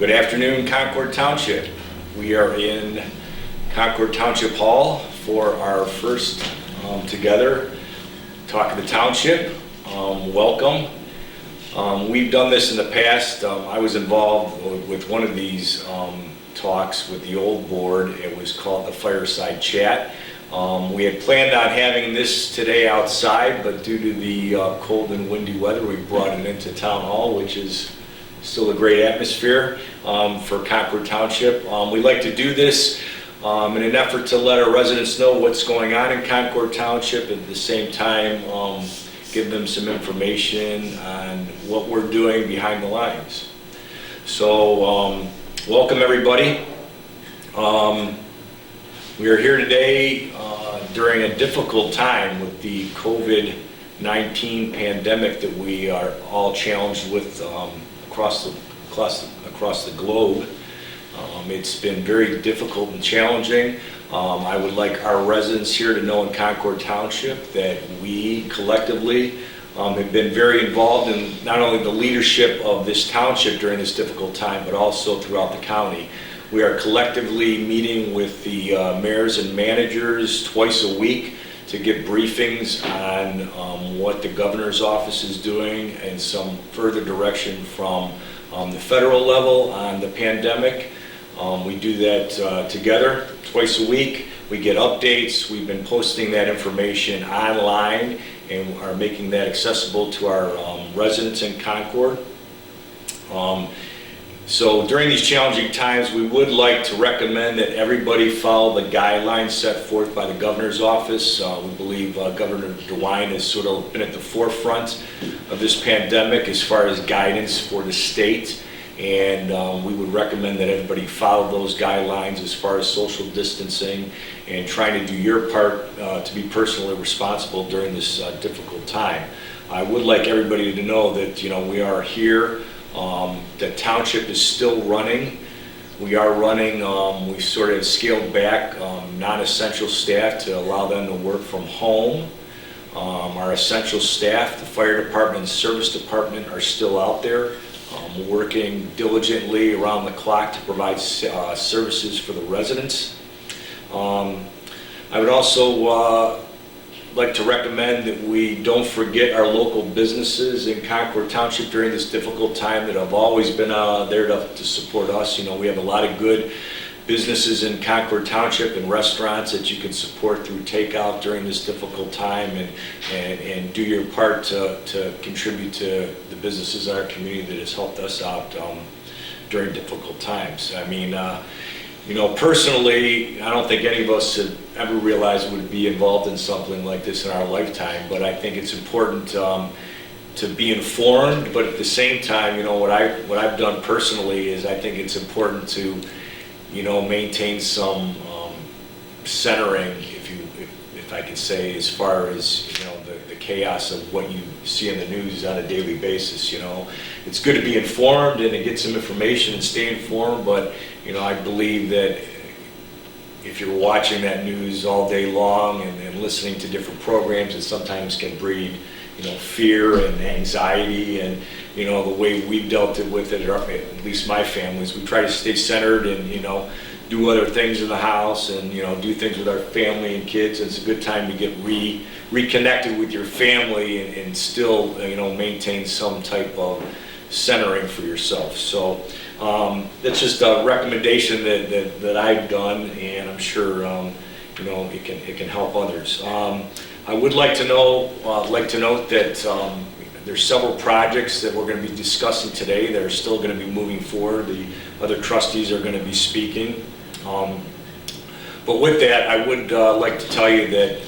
Good afternoon, Concord Township. We are in Concord Township Hall for our first together talk of the township. Welcome. We've done this in the past. I was involved with one of these talks with the old board. It was called the Fireside Chat. We had planned on having this today outside, but due to the cold and windy weather, we brought it into Town Hall, which is still a great atmosphere for Concord Township. We like to do this in an effort to let our residents know what's going on in Concord Township, at the same time give them some information on what we're doing behind the lines. So welcome everybody. We are here today during a difficult time with the COVID-19 pandemic that we are all challenged with across the globe. It's been very difficult and challenging. I would like our residents here to know in Concord Township that we collectively have been very involved in not only the leadership of this township during this difficult time, but also throughout the county. We are collectively meeting with the mayors and managers twice a week to get briefings on what the governor's office is doing and some further direction from the federal level on the pandemic. We do that together twice a week. We get updates. We've been posting that information online and are making that accessible to our residents in Concord. So during these challenging times, we would like to recommend that everybody follow the guidelines set forth by the governor's office. We believe Governor DeWine has sort of been at the forefront of this pandemic as far as guidance for the state. And we would recommend that everybody follow those guidelines as far as social distancing and trying to do your part to be personally responsible during this difficult time. I would like everybody to know that, we are here. The township is still running. We are running, we sort of scaled back non-essential staff to allow them to work from home. Our essential staff, the fire department and service department, are still out there working diligently around the clock to provide services for the residents. I would also like to recommend that we don't forget our local businesses in Concord Township during this difficult time that have always been there to support us. We have a lot of good businesses in Concord Township and restaurants that you can support through takeout during this difficult time and do your part to contribute to the businesses in our community that has helped us out during difficult times. I mean, personally, I don't think any of us have ever realized we would be involved in something like this in our lifetime, but I think it's important to be informed, but at the same time, what I've done personally is I think it's important to, maintain some centering, if I could say, as far as, the chaos of what you see in the news on a daily basis. It's good to be informed and to get some information and stay informed, but I believe that if you're watching that news all day long and listening to different programs, it sometimes can breed, fear and anxiety. And the way we've dealt with it, or at least my families, we try to stay centered and do other things in the house and do things with our family and kids. It's a good time to get reconnected with your family and still maintain some type of centering for yourself. So that's just a recommendation that I've done, and I'm sure it can help others. I would like to note that there's several projects that we're going to be discussing today that are still going to be moving forward. The other trustees are going to be speaking. But with that, I would like to tell you that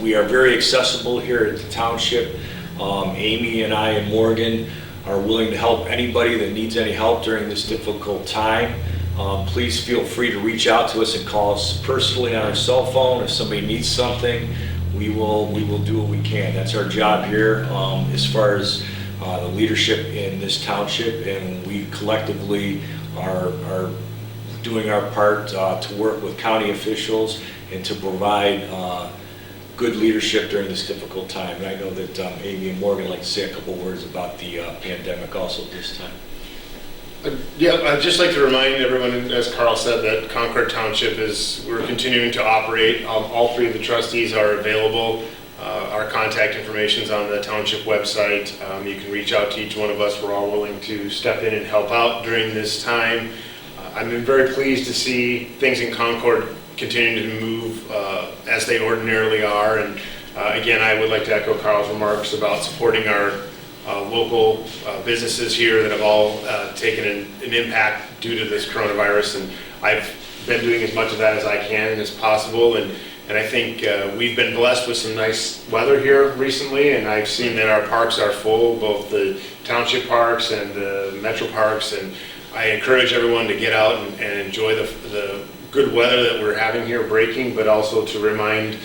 we are very accessible here at the township. Amy and I and Morgan are willing to help anybody that needs any help during this difficult time. Please feel free to reach out to us and call us personally on our cell phone. If somebody needs something, we will do what we can. That's our job here as far as the leadership in this township, and we collectively are doing our part to work with county officials and to provide good leadership during this difficult time. And I know that Amy and Morgan would like to say a couple words about the pandemic also at this time. I'd just like to remind everyone, as Carl said, that Concord Township we're continuing to operate. All three of the trustees are available. Our contact information is on the township website. You can reach out to each one of us. We're all willing to step in and help out during this time. I've been very pleased to see things in Concord continuing to move as they ordinarily are. And again, I would like to echo Carl's remarks about supporting our local businesses here that have all taken an impact due to this coronavirus. And I've been doing as much of that as I can as possible. And I think we've been blessed with some nice weather here recently, and I've seen that our parks are full, both the township parks and the metro parks, and I encourage everyone to get out and enjoy the good weather that we're having here breaking, but also to remind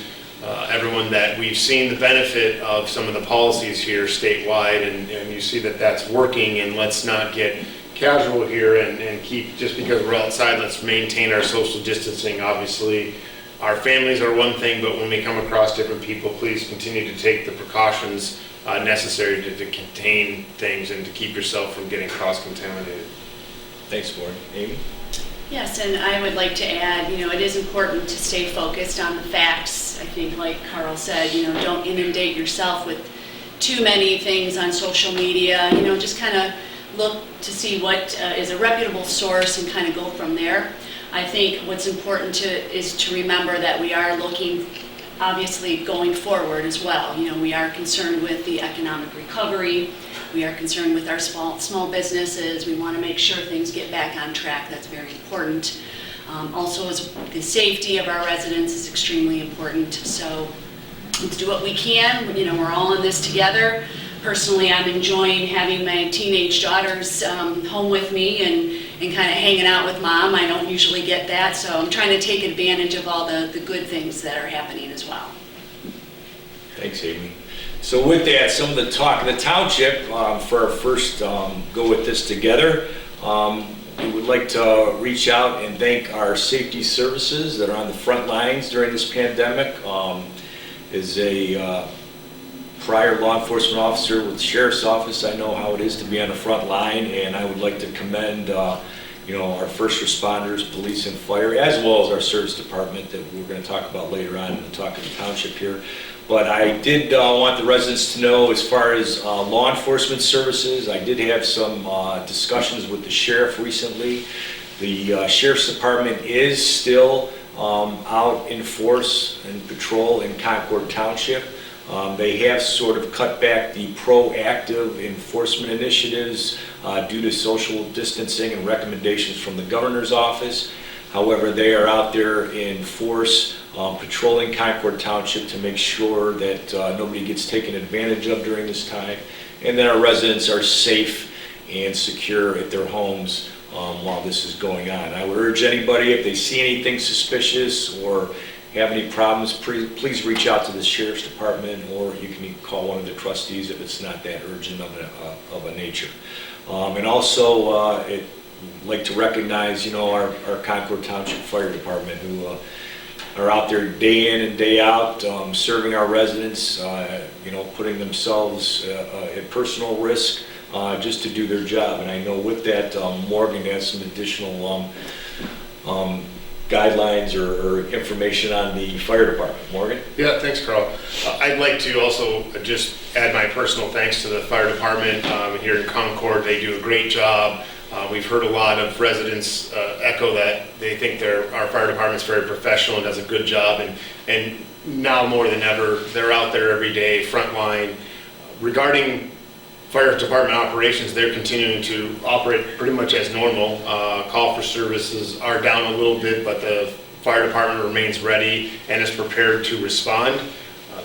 everyone that we've seen the benefit of some of the policies here statewide, and you see that that's working, and let's not get casual here and keep, just because we're outside, let's maintain our social distancing. Obviously, our families are one thing, but when we come across different people, please continue to take the precautions necessary to contain things and to keep yourself from getting cross-contaminated. Thanks, Warren. Amy? Yes, and I would like to add, it is important to stay focused on the facts. I think, like Carl said, don't inundate yourself with too many things on social media. Just kind of look to see what is a reputable source and kind of go from there. I think what's important is to remember that we are looking, obviously, going forward as well. We are concerned with the economic recovery. We are concerned with our small businesses. We want to make sure things get back on track. That's very important. Also, the safety of our residents is extremely important. So let's do what we can. We're all in this together. Personally, I'm enjoying having my teenage daughters home with me and kind of hanging out with Mom. I don't usually get that, so I'm trying to take advantage of all the good things that are happening as well. Thanks, Amy. So with that, some of the talk of the township, for our first go with this together, we would like to reach out and thank our safety services that are on the front lines during this pandemic. As a prior law enforcement officer with the Sheriff's Office, I know how it is to be on the front line, and I would like to commend our first responders, police and fire, as well as our service department that we're going to talk about later on in the talk of the township here. But I did want the residents to know, as far as law enforcement services, I did have some discussions with the sheriff recently. The Sheriff's Department is still out in force and patrol in Concord Township. They have sort of cut back the proactive enforcement initiatives due to social distancing and recommendations from the governor's office. However, they are out there in force patrolling Concord Township to make sure that nobody gets taken advantage of during this time, and that our residents are safe and secure at their homes while this is going on. I would urge anybody, if they see anything suspicious or have any problems, please reach out to the Sheriff's Department, or you can call one of the trustees if it's not that urgent of a nature. And also, I'd like to recognize, our Concord Township Fire Department, who are out there day in and day out, serving our residents, putting themselves at personal risk just to do their job. And I know with that, Morgan has some additional guidelines or information on the fire department. Morgan? Yeah, thanks, Carl. I'd like to also just add my personal thanks to the fire department here in Concord. They do a great job. We've heard a lot of residents echo that they think our fire department's very professional and does a good job, and now more than ever, they're out there every day, frontline. Regarding fire department operations, they're continuing to operate pretty much as normal. Call for services are down a little bit, but the fire department remains ready and is prepared to respond.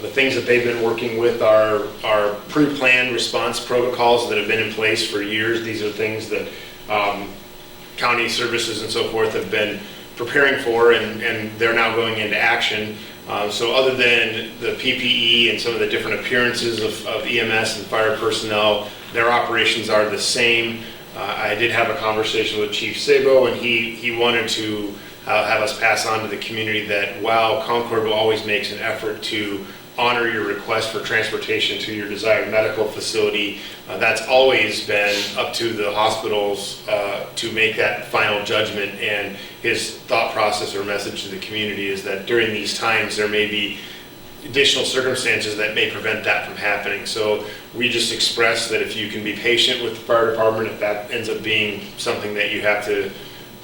The things that they've been working with are pre-planned response protocols that have been in place for years. These are things that county services and so forth have been preparing for, and they're now going into action. So other than the PPE and some of the different appearances of EMS and fire personnel, their operations are the same. I did have a conversation with Chief Sabo, and he wanted to have us pass on to the community that while Concord always makes an effort to honor your request for transportation to your desired medical facility. That's always been up to the hospitals to make that final judgment, and his thought process or message to the community is that during these times there may be additional circumstances that may prevent that from happening. So we just express that if you can be patient with the fire department, if that ends up being something that you have to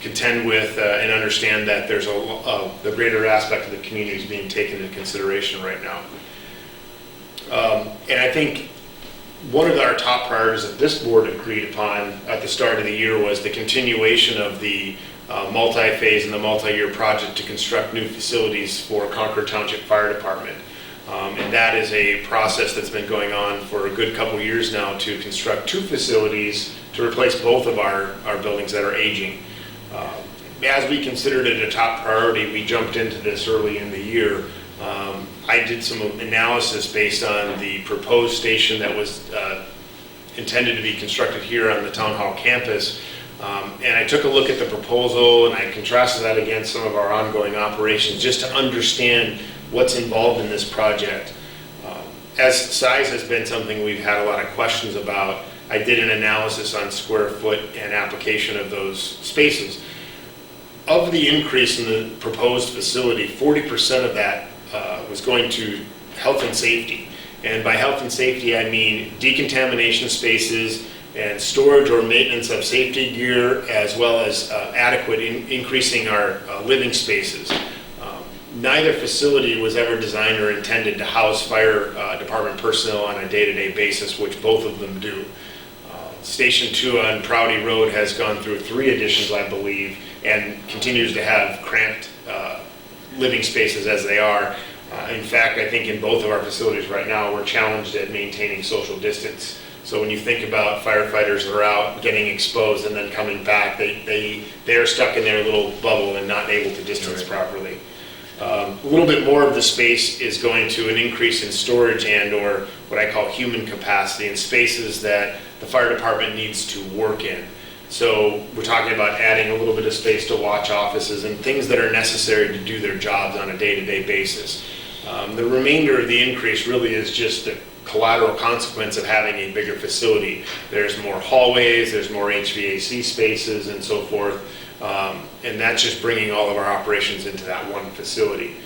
contend with, and understand that there's the greater aspect of the community is being taken into consideration right now. And I think one of our top priorities that this board agreed upon at the start of the year was the continuation of the multi-phase and the multi-year project to construct new facilities for Concord Township Fire Department. And that is a process that's been going on for a good couple years now to construct 2 facilities to replace both of our buildings that are aging. As we considered it a top priority, we jumped into this early in the year. I did some analysis based on the proposed station that was intended to be constructed here on the Town Hall campus. And I took a look at the proposal and I contrasted that against some of our ongoing operations just to understand what's involved in this project. As size has been something we've had a lot of questions about, I did an analysis on square foot and application of those spaces. Of the increase in the proposed facility, 40% of that was going to health and safety. And by health and safety, I mean decontamination spaces and storage or maintenance of safety gear, as well as adequate increasing our living spaces. Neither facility was ever designed or intended to house fire department personnel on a day-to-day basis, which both of them do. Station 2 on Prouty Road has gone through 3 additions, I believe, and continues to have cramped living spaces as they are. In fact, I think in both of our facilities right now, we're challenged at maintaining social distance. So when you think about firefighters that are out getting exposed and then coming back, they're stuck in their little bubble and not able to distance properly. A little bit more of the space is going to an increase in storage and or what I call human capacity in spaces that the fire department needs to work in. So we're talking about adding a little bit of space to watch offices and things that are necessary to do their jobs on a day-to-day basis. The remainder of the increase really is just the collateral consequence of having a bigger facility. There's more hallways, there's more HVAC spaces and so forth. And that's just bringing all of our operations into that one facility.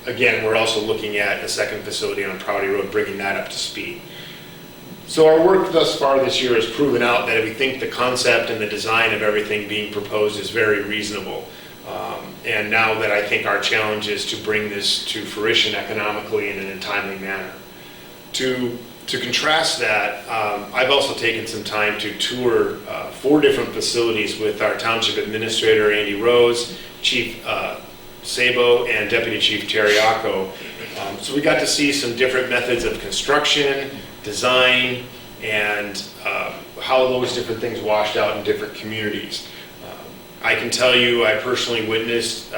Again, we're also looking at a second facility on Prouty Road, bringing that up to speed. So our work thus far this year has proven out that we think the concept and the design of everything being proposed is very reasonable. And now that I think our challenge is to bring this to fruition economically and in a timely manner. To contrast that, I've also taken some time to tour 4 different facilities with our Township Administrator, Andy Rose, Chief Sabo, and Deputy Chief Terriaco. So we got to see some different methods of construction, design, and how those different things washed out in different communities. I can tell you I personally witnessed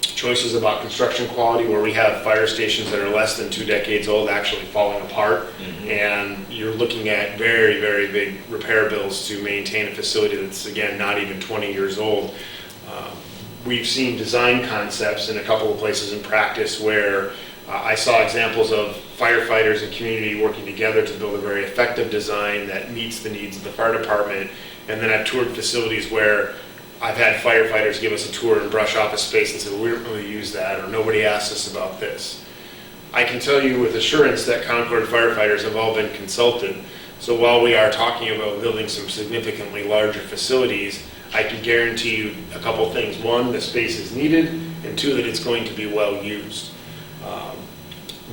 choices about construction quality where we have fire stations that are less than 2 decades old actually falling apart. And you're looking at very, very big repair bills to maintain a facility that's, again, not even 20 years old. We've seen design concepts in a couple of places in practice where I saw examples of firefighters and community working together to build a very effective design that meets the needs of the fire department. And then I've toured facilities where I've had firefighters give us a tour and brush off a space and say, well, we don't really use that, or nobody asked us about this. I can tell you with assurance that Concord firefighters have all been consulted. So while we are talking about building some significantly larger facilities, I can guarantee you a couple things. 1, the space is needed, and 2, that it's going to be well used.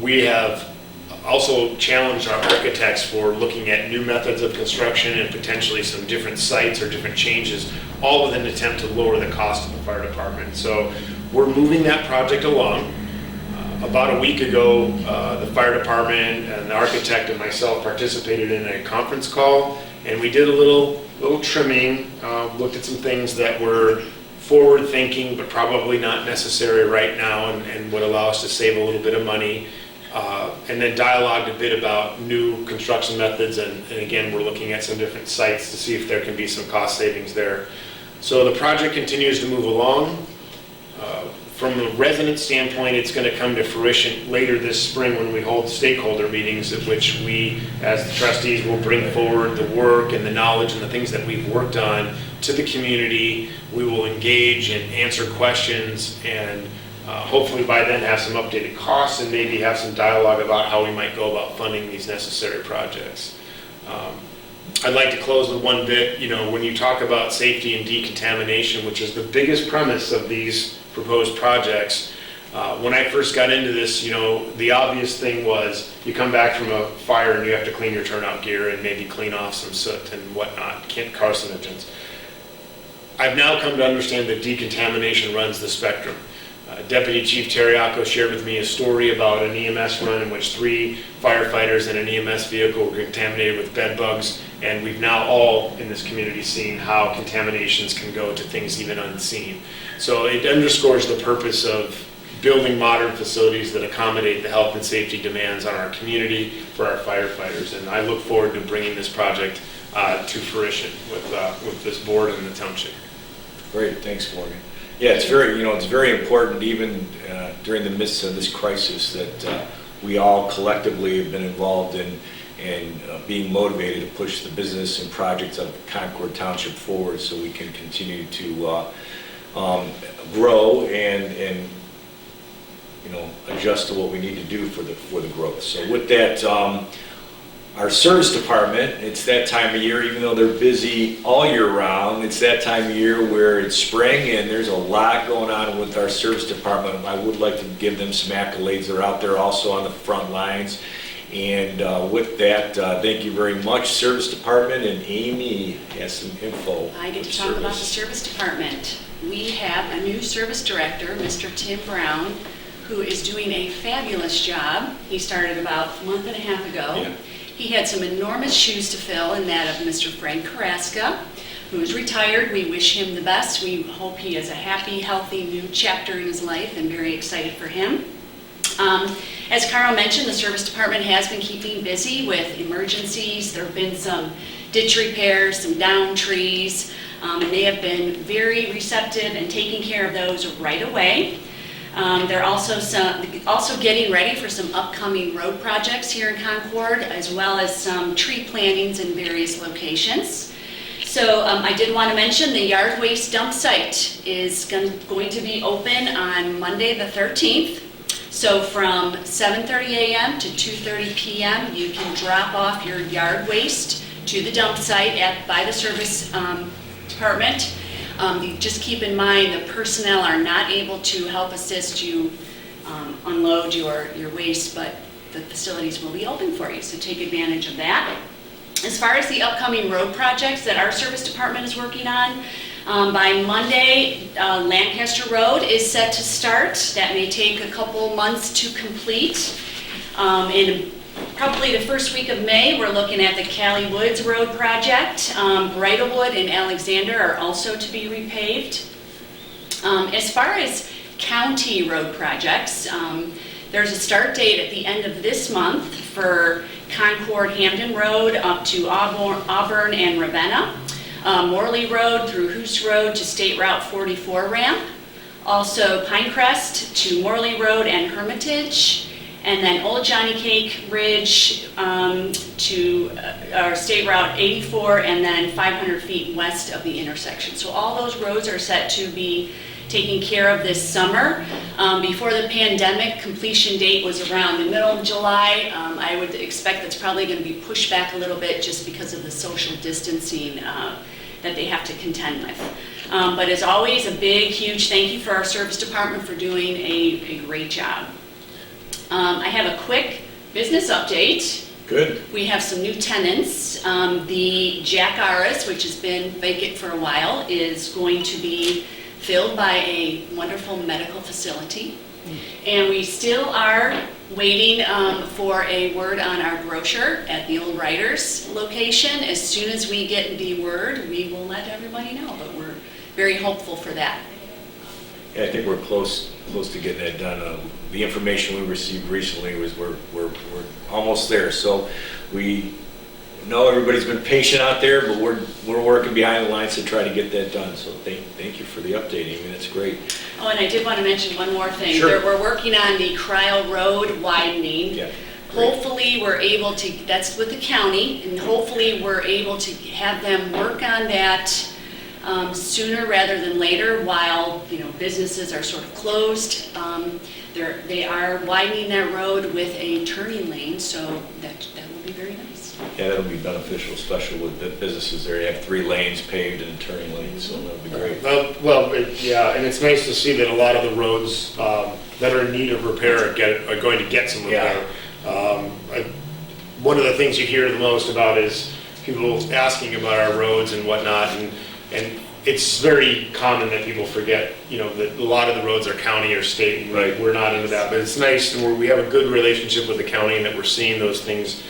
We have also challenged our architects for looking at new methods of construction and potentially some different sites or different changes, all with an attempt to lower the cost of the fire department. So we're moving that project along. About a week ago, the fire department and the architect and myself participated in a conference call, and we did a little trimming, looked at some things that were forward thinking but probably not necessary right now and would allow us to save a little bit of money. And then dialogued a bit about new construction methods, and again, we're looking at some different sites to see if there can be some cost savings there. So the project continues to move along. From a resident standpoint, it's going to come to fruition later this spring when we hold stakeholder meetings at which we, as the trustees, will bring forward the work and the knowledge and the things that we've worked on to the community. We will engage and answer questions, and hopefully by then have some updated costs and maybe have some dialogue about how we might go about funding these necessary projects. I'd like to close with one bit. You know, when you talk about safety and decontamination, which is the biggest premise of these proposed projects, when I first got into this, you know, the obvious thing was you come back from a fire and you have to clean your turnout gear and maybe clean off some soot and whatnot, carcinogens. I've now come to understand that decontamination runs the spectrum. Deputy Chief Terriaco shared with me a story about an EMS run in which 3 firefighters in an EMS vehicle were contaminated with bed bugs, and we've now all in this community seen how contaminations can go to things even unseen. So it underscores the purpose of building modern facilities that accommodate the health and safety demands on our community for our firefighters, and I look forward to bringing this project to fruition with this board and the township. Great, thanks, Morgan. Yeah, it's very important even during the midst of this crisis that we all collectively have been involved in being motivated to push the business and projects of Concord Township forward so we can continue to grow and adjust to what we need to do for the growth. So with that, our service department, it's that time of year, even though they're busy all year round, it's that time of year where it's spring and there's a lot going on with our service department. I would like to give them some accolades. They're out there also on the front lines. And with that, thank you very much, Service Department, and Amy has some info. I get to talk about the Service Department. We have a new Service Director, Mr. Tim Brown, who is doing a fabulous job. He started about a month and a half ago. Yeah. He had some enormous shoes to fill in that of Mr. Frank Karaska, who is retired. We wish him the best. We hope he has a happy, healthy new chapter in his life and very excited for him. As Carl mentioned, the service department has been keeping busy with emergencies. There have been some ditch repairs, some down trees, and they have been very receptive and taking care of those right away. They're also getting ready for some upcoming road projects here in Concord, as well as some tree plantings in various locations. So I did want to mention the yard waste dump site is going to be open on Monday the 13th. So from 7:30 a.m. to 2:30 p.m. you can drop off your yard waste to the dump site by the service department. Just keep in mind the personnel are not able to help assist you unload your waste, but the facilities will be open for you, so take advantage of that. As far as the upcoming road projects that our service department is working on, by Monday, Lancaster Road is set to start. That may take a couple months to complete. In probably the first week of May, we're looking at the Cali Woods Road project. Bridlewood and Alexander are also to be repaved. As far as county road projects, there's a start date at the end of this month for Concord Hampton Road up to Auburn and Ravenna. Morley Road through Hoos Road to State Route 44 ramp. Also Pinecrest to Morley Road and Hermitage. And then Old Johnny Cake Ridge to our State Route 84 and then 500 feet west of the intersection. So all those roads are set to be taken care of this summer. Before the pandemic, completion date was around the middle of July. I would expect that's probably going to be pushed back a little bit just because of the social distancing that they have to contend with. But as always, a big, huge thank you for our service department for doing a great job. I have a quick business update. Good. We have some new tenants. The Jack Aras, which has been vacant for a while, is going to be filled by a wonderful medical facility. And we still are waiting for a word on our grocer at the Old Writers location. As soon as we get the word, we will let everybody know, but we're very hopeful for that. Yeah, I think we're close to getting that done. The information we received recently was we're almost there. So we know everybody's been patient out there, but we're working behind the lines to try to get that done. So thank you for the update, Amy. That's great. Oh, and I did want to mention one more thing. Sure. We're working on the Cryle Road widening. Yeah. Great. Hopefully, we're able to, that's with the county, and hopefully we're able to have them work on that sooner rather than later while, businesses are sort of closed. They are widening that road with a turning lane, so that will be very nice. Yeah, that'll be beneficial, especially with the businesses there. You have 3 lanes paved and a turning lane, so that'll be great. Yeah, and it's nice to see that a lot of the roads that are in need of repair are going to get some repair. One of the things you hear the most about is people asking about our roads and whatnot, and it's very common that people forget, that a lot of the roads are county or state, and Right. we're not into that. But it's nice, and we have a good relationship with the county, and that we're seeing those things,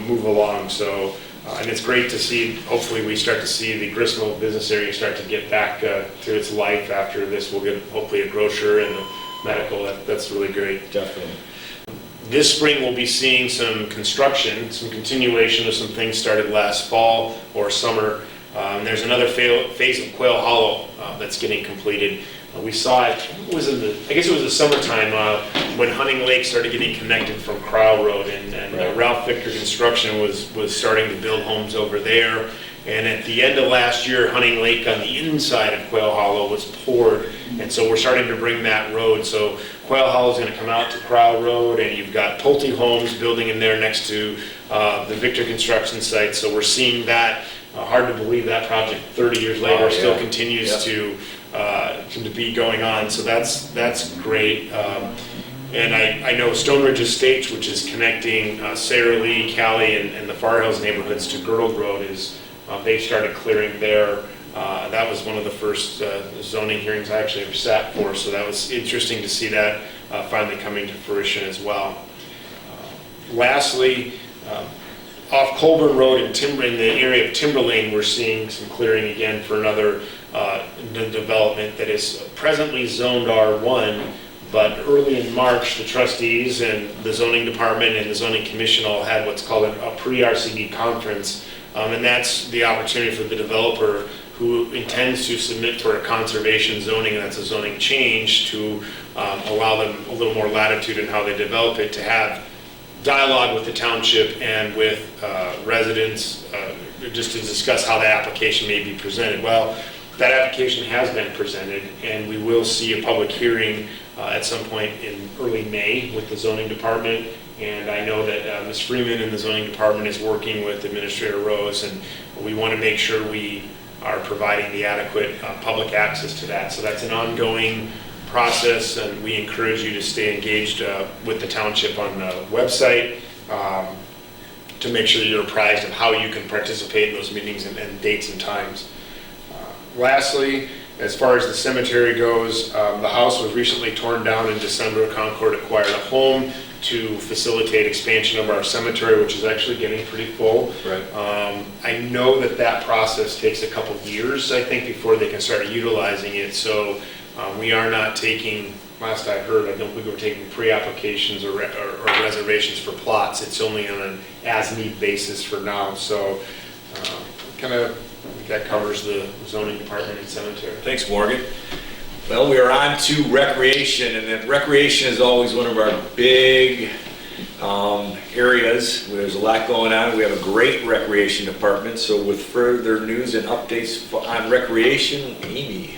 move along. So, and it's great to see. Hopefully, we start to see the Gristmill business area start to get back to its life after this. We'll get hopefully a grocer and a medical. That's really great. Definitely. This spring, we'll be seeing some construction, some continuation of some things started last fall or summer. And there's another phase of Quail Hollow that's getting completed. We saw it, I guess it was the summertime when Hunting Lake started getting connected from Cryle Road, and Right. Ralph Victor Construction was starting to build homes over there. And at the end of last year, Hunting Lake on the inside of Quail Hollow was poured, and so we're starting to bring that road. So Quail Hollow is going to come out to Cryle Road, and you've got Pulte Homes building in there next to the Victor Construction site. So we're seeing that. Hard to believe that project 30 years later still continues to be going on. So that's great. And I know Stone Ridge Estates, which is connecting Sarah Lee, Cali, and the Far Hills neighborhoods to Girdle Road, they've started clearing there. That was one of the first zoning hearings I actually ever sat for, so that was interesting to see that finally coming to fruition as well. Lastly, off Colburn Road in the area of Timber Lane, we're seeing some clearing again for another development that is presently zoned R1, but early in March, the trustees and the zoning department and the zoning commission all had what's called a pre-RCD conference, and that's the opportunity for the developer who intends to submit for a conservation zoning, and that's a zoning change, to allow them a little more latitude in how they develop it, to have dialogue with the township and with residents just to discuss how that application may be presented. Well, that application has been presented, and we will see a public hearing at some point in early May with the zoning department. And I know that Ms. Freeman in the zoning department is working with Administrator Rose, and we want to make sure we are providing the adequate public access to that. So that's an ongoing process, and we encourage you to stay engaged with the township on the website to make sure you're apprised of how you can participate in those meetings and dates and times. Lastly, as far as the cemetery goes, the house was recently torn down in December. Concord acquired a home to facilitate expansion of our cemetery, which is actually getting pretty full. Right. I know that process takes a couple of years, I think, before they can start utilizing it. So we are not taking, last I heard, I don't think we're taking pre-applications or reservations for plots. It's only on an as-need basis for now. So that covers the zoning department and cemetery. Thanks, Morgan. Well, we are on to recreation, and then recreation is always one of our big areas where there's a lot going on. We have a great recreation department, so with further news and updates on recreation, Amy.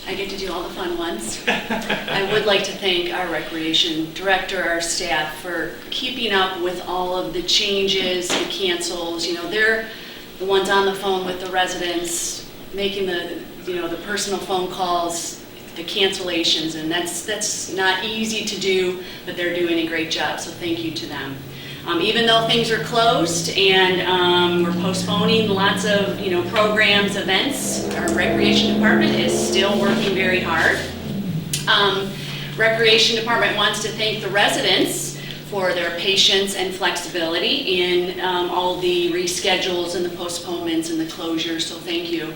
I get to do all the fun ones. I would like to thank our recreation director, our staff, for keeping up with all of the changes, the cancels. They're the ones on the phone with the residents, making the personal phone calls, the cancellations, and that's not easy to do, but they're doing a great job, so thank you to them. Even though things are closed and we're postponing lots of programs, events, our recreation department is still working very hard. Recreation department wants to thank the residents for their patience and flexibility in all the reschedules and the postponements and the closures, so thank you.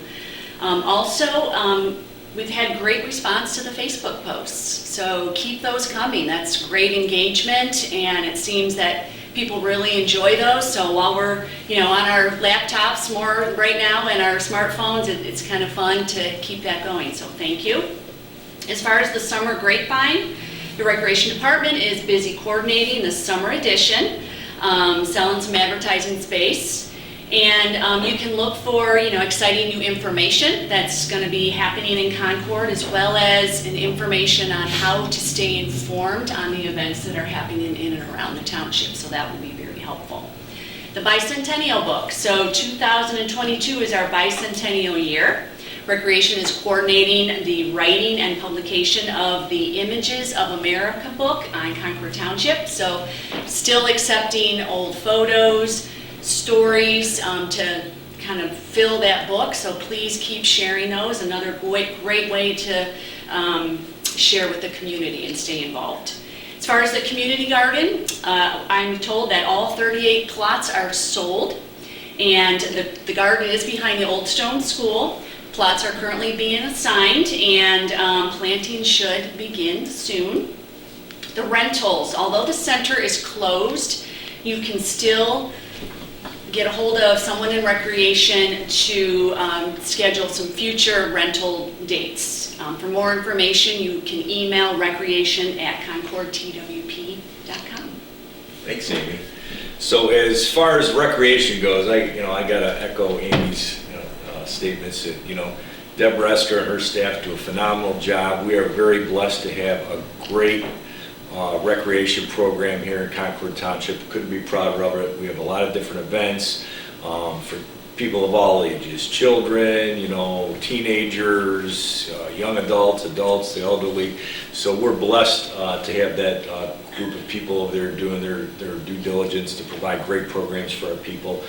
Also, we've had great response to the Facebook posts, so keep those coming. That's great engagement, and it seems that People really enjoy those, so while we're, on our laptops more right now and our smartphones, it's kind of fun to keep that going, so thank you. As far as the summer grapevine, the recreation department is busy coordinating the summer edition, selling some advertising space. And you can look for, exciting new information that's going to be happening in Concord, as well as information on how to stay informed on the events that are happening in and around the township. So that will be very helpful. The bicentennial book. So 2022 is our bicentennial year. Recreation is coordinating the writing and publication of the Images of America book on Concord Township. So still accepting old photos, stories to kind of fill that book, so please keep sharing those. Another great way to share with the community and stay involved. As far as the community garden, I'm told that all 38 plots are sold, and the garden is behind the Old Stone School. Plots are currently being assigned, and planting should begin soon. The rentals, although the center is closed, you can still get a hold of someone in recreation to schedule some future rental dates. For more information, you can email recreation@concordtwp.com. Thanks, Amy. So as far as recreation goes, I gotta echo Amy's statements that, Deborah Esther and her staff do a phenomenal job. We are very blessed to have a great recreation program here in Concord Township. Couldn't be prouder of it. We have a lot of different events for people of all ages, children, teenagers, young adults, the elderly. So we're blessed to have that group of people there doing their due diligence to provide great programs for our people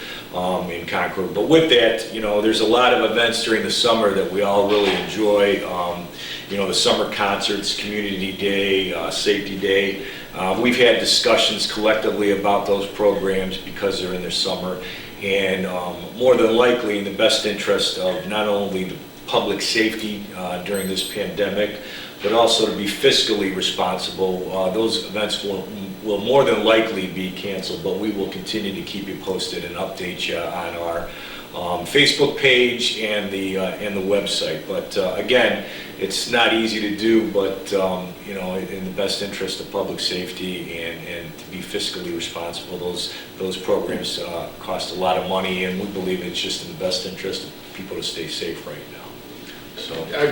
in Concord. But with that, there's a lot of events during the summer that we all really enjoy. The summer concerts, Community Day, Safety Day. We've had discussions collectively about those programs because they're in the summer, and more than likely in the best interest of not only the public safety during this pandemic, but also to be fiscally responsible. Those events will more than likely be canceled, but we will continue to keep you posted and update you on our Facebook page and the website. But again, it's not easy to do, but in the best interest of public safety and to be fiscally responsible, those programs cost a lot of money, and we believe it's just in the best interest of people to stay safe right now. So I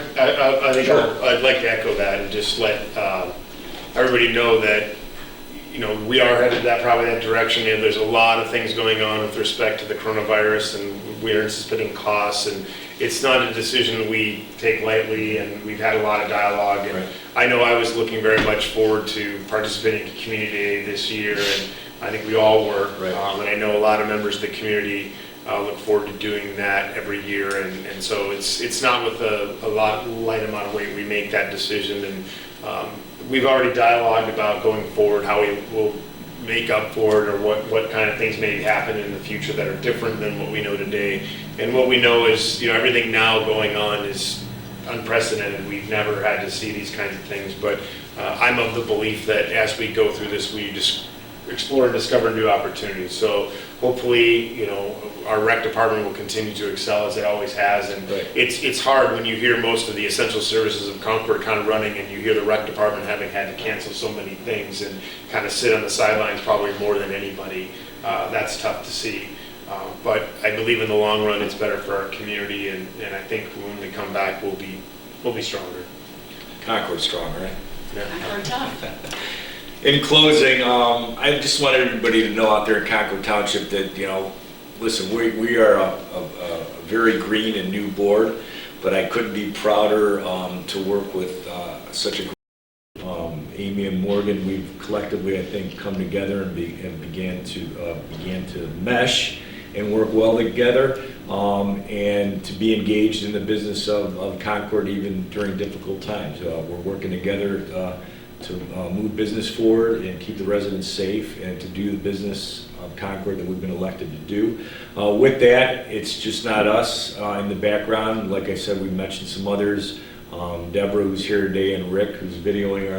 think I'd like to echo that and just let everybody know that we are headed probably that direction, and there's a lot of things going on with respect to the coronavirus, and we're anticipating costs, and it's not a decision we take lightly, and we've had a lot of dialogue, and right. I know I was looking very much forward to participating in Community Day this year, and I think we all were, right. And I know a lot of members of the community look forward to doing that every year, and so it's not with a light amount of weight we make that decision, and we've already dialogued about going forward how we will make up for it, or what kind of things may happen in the future that are different than what we know today. And what we know is, everything now going on is unprecedented. We've never had to see these kinds of things, but I'm of the belief that as we go through this, we just explore and discover new opportunities. So hopefully, our rec department will continue to excel as it always has. And right. it's hard when you hear most of the essential services of Concord kind of running, and you hear the rec department having had to cancel so many things and kind of sit on the sidelines probably more than anybody. That's tough to see. But I believe in the long run it's better for our community, and I think when we come back we'll be stronger. Concord's strong, right? Yeah. Concord tough. In closing, I just want everybody to know out there in Concord Township that, listen, we are a very green and new board, but I couldn't be prouder to work with such a group. Amy and Morgan, we've collectively, I think, come together and began to mesh and work well together, and to be engaged in the business of Concord even during difficult times. We're working together to move business forward and keep the residents safe, and to do the business of Concord that we've been elected to do. With that, it's just not us in the background. Like I said, we mentioned some others. Deborah, who's here today, and Rick, who's videoing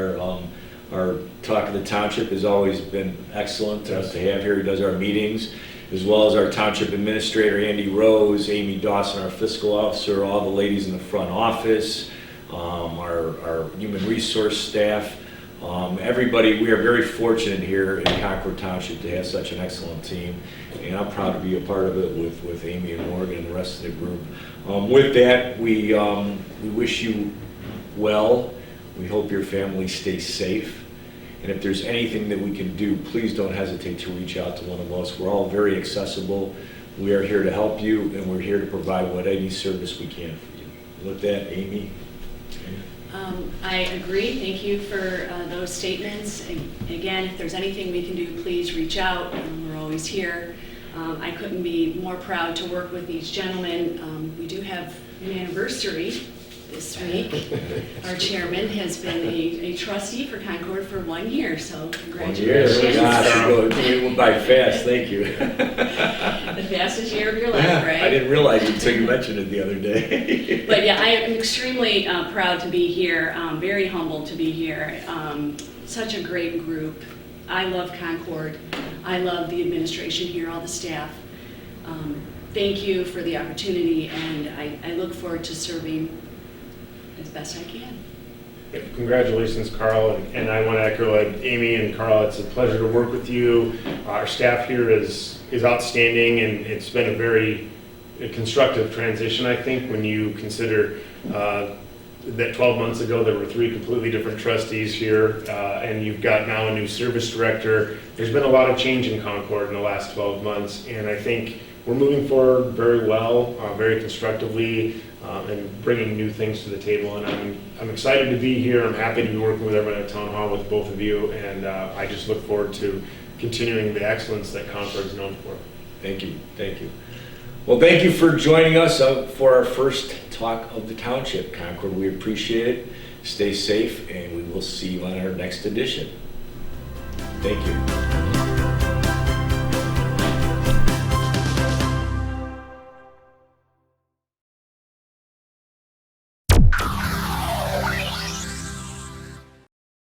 our Talk of the Township has always been excellent to have here. He does our meetings, as well as our Township Administrator, Andy Rose, Amy Dawson, our Fiscal Officer, all the ladies in the front office, our Human Resource staff. Everybody, we are very fortunate here in Concord Township to have such an excellent team, and I'm proud to be a part of it with Amy and Morgan and the rest of the group. With that, we wish you well. We hope your family stays safe, and if there's anything that we can do, please don't hesitate to reach out to one of us. We're all very accessible. We are here to help you, and we're here to provide what any service we can for you. With that, Amy? I agree. Thank you for those statements. Again, if there's anything we can do, please reach out. We're always here. I couldn't be more proud to work with these gentlemen. We do have an anniversary this week. Our chairman has been a trustee for Concord for 1 year, so congratulations. Gosh, it went by fast, thank you. The fastest year of your life, right? I didn't realize it until you mentioned it the other day. But yeah, I am extremely proud to be here, very humbled to be here. Such a great group. I love Concord. I love the administration here, all the staff. Thank you for the opportunity, and I look forward to serving as best I can. Congratulations, Carl, and I want to echo Amy and Carl. It's a pleasure to work with you. Our staff here is outstanding, and it's been a very constructive transition, I think, when you consider that 12 months ago there were 3 completely different trustees here, and you've got now a new service director. There's been a lot of change in Concord in the last 12 months, and I think we're moving forward very well, very constructively, and bringing new things to the table. And I'm excited to be here. I'm happy to be working with everyone at Town Hall, with both of you, and I just look forward to continuing the excellence that Concord is known for. Thank you, thank you. Well, thank you for joining us for our first Talk of the Township, Concord. We appreciate it. Stay safe, and we will see you on our next edition. Thank you.